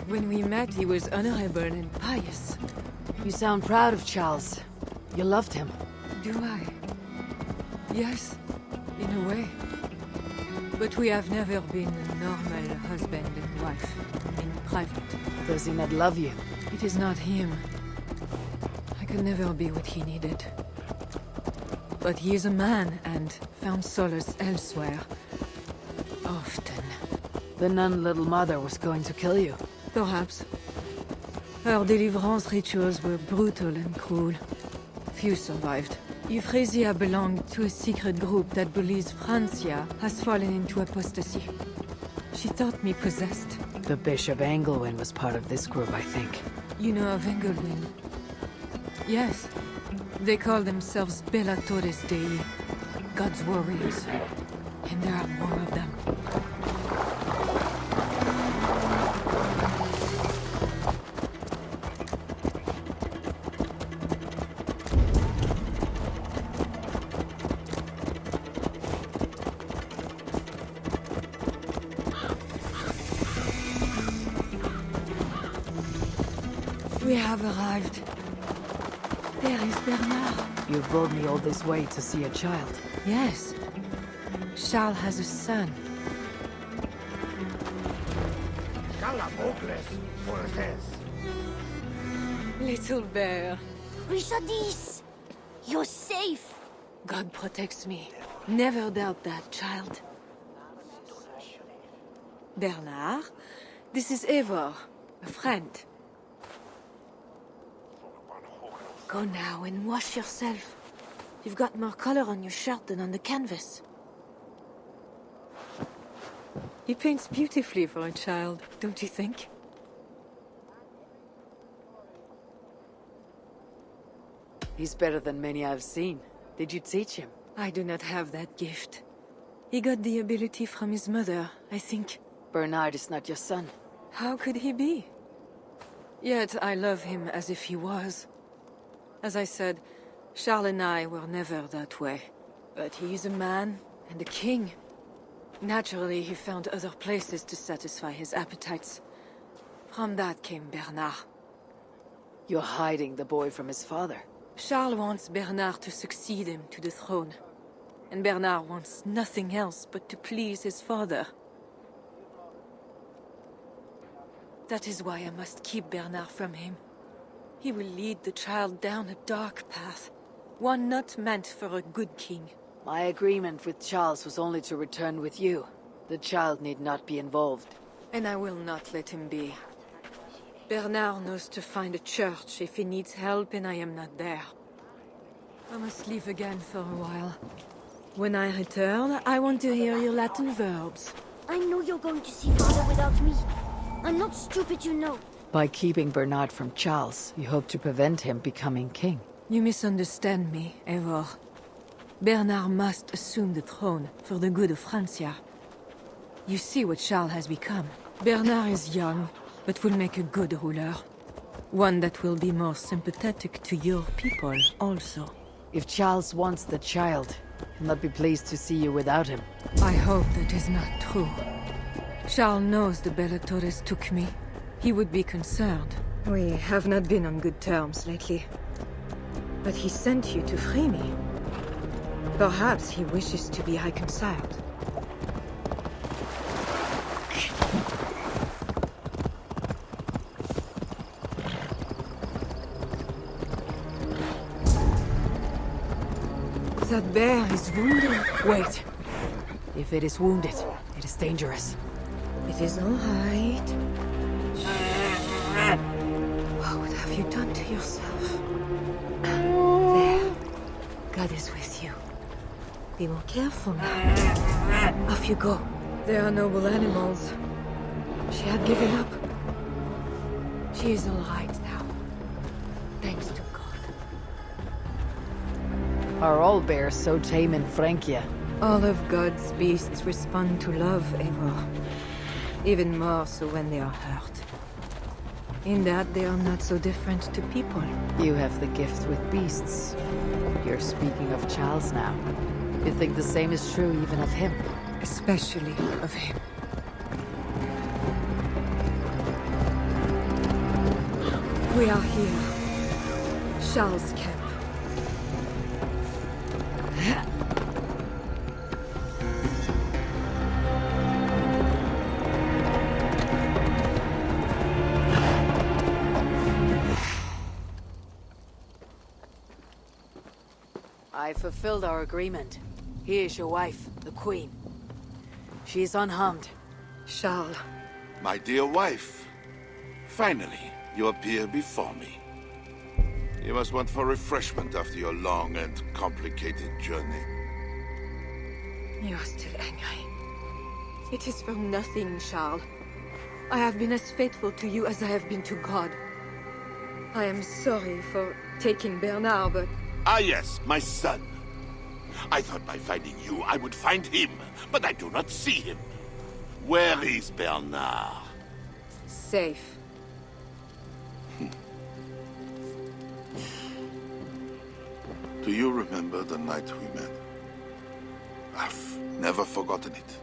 When we met, he was honorable and pious. You sound proud of Charles. You loved him. Do I? Yes, in a way. But we have never been a normal husband and wife, in private. Does he not love you? It is not him. I could never be what he needed. But he is a man, and found solace elsewhere. Often. The nun little mother was going to kill you. Perhaps. Her deliverance rituals were brutal and cruel. Few survived. Euphrasia belonged to a secret group that believes Francia has fallen into apostasy. She thought me possessed. The Bishop Engelwin was part of this group, I think. You know of Engelwin? Yes. They call themselves Bellatores Dei, God's warriors. And there are more of them. We have arrived. There is Bernard. You brought me all this way to see a child. Yes. Charles has a son. Little bear. Richardis! You're safe! God protects me. Never doubt that, child. Bernard, this is Eivor, a friend. Go now and wash yourself. You've got more color on your shirt than on the canvas. He paints beautifully for a child, don't you think? He's better than many I've seen. Did you teach him? I do not have that gift. He got the ability from his mother, I think. Bernard is not your son. How could he be? Yet I love him as if he was. As I said, Charles and I were never that way. But he is a man and a king. Naturally, he found other places to satisfy his appetites. From that came Bernard. You're hiding the boy from his father. Charles wants Bernard to succeed him to the throne. And Bernard wants nothing else but to please his father. That is why I must keep Bernard from him. He will lead the child down a dark path. One not meant for a good king. My agreement with Charles was only to return with you. The child need not be involved. And I will not let him be. Bernard knows to find a church if he needs help and I am not there. I must leave again for a while. When I return, I want to hear your Latin verbs. I know you're going to see Father without me. I'm not stupid, you know. By keeping Bernard from Charles, you hope to prevent him becoming king. You misunderstand me, Eivor. Bernard must assume the throne for the good of Francia. You see what Charles has become. Bernard is young, but will make a good ruler. One that will be more sympathetic to your people also. If Charles wants the child, he'll not be pleased to see you without him. I hope that is not true. Charles knows the Bellatores took me. He would be concerned. We have not been on good terms lately. But he sent you to free me. Perhaps he wishes to be reconciled. That bear is wounded. Wait. If it is wounded, it is dangerous. It is all right. What have you done to yourself? There. God is with you. Be more careful now. Off you go. They are noble animals. She had given up. She is all right now. Thanks to God. Are all bears so tame in Francia? All of God's beasts respond to love, Eivor. Even more so when they are hurt. In that they are not so different to people. You have the gift with beasts. You're speaking of Charles now. You think the same is true even of him? Especially of him. We are here. Charles' camp. I fulfilled our agreement. Here is your wife, the Queen. She is unharmed. Charles. My dear wife, finally you appear before me. You must want for refreshment after your long and complicated journey. You are still angry. It is for nothing, Charles. I have been as faithful to you as I have been to God. I am sorry for taking Bernard, but... Ah yes, my son. I thought by finding you I would find him, but I do not see him. Where is Bernard? Safe. Do you remember the night we met? I've never forgotten it.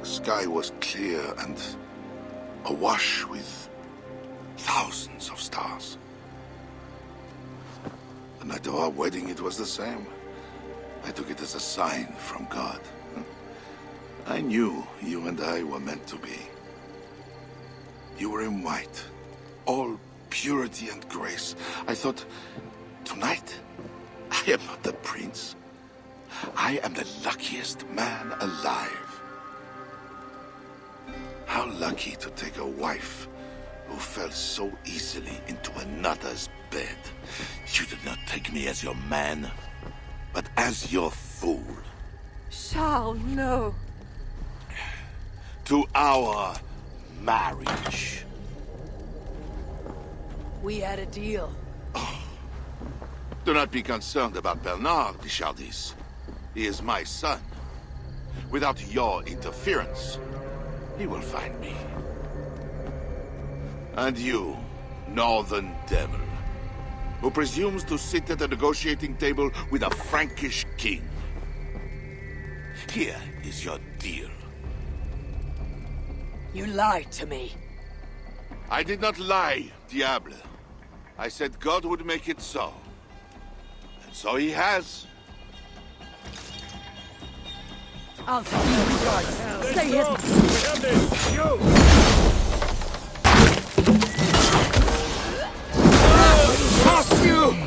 The sky was clear and awash with thousands of stars. The night of our wedding, it was the same. I took it as a sign from God. I knew you and I were meant to be. You were in white, all purity and grace. I thought, tonight, I am not the prince. I am the luckiest man alive. How lucky to take a wife who fell so easily into another's bed. You did not take me as your man, but as your fool. Charles, no. To our marriage. We had a deal. Do not be concerned about Bernard, Charles. He is my son. Without your interference, he will find me. And you, northern devil, who presumes to sit at a negotiating table with a Frankish king. Here is your deal. You lied to me. I did not lie, Diable. I said God would make it so. And so he has. I'll tell you. Stay hidden. Fuck you!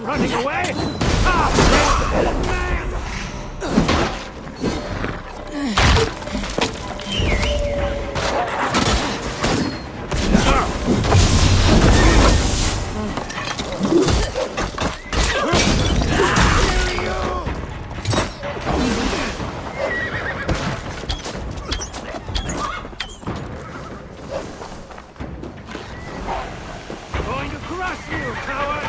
Running away? Going to crush you, coward!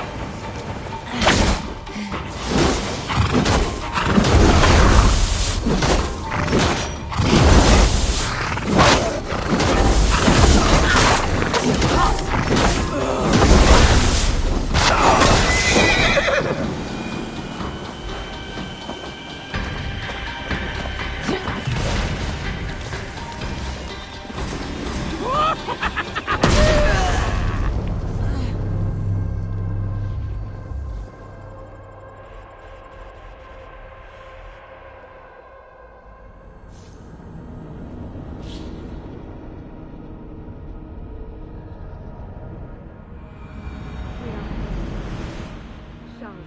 Charles.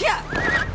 Yeah!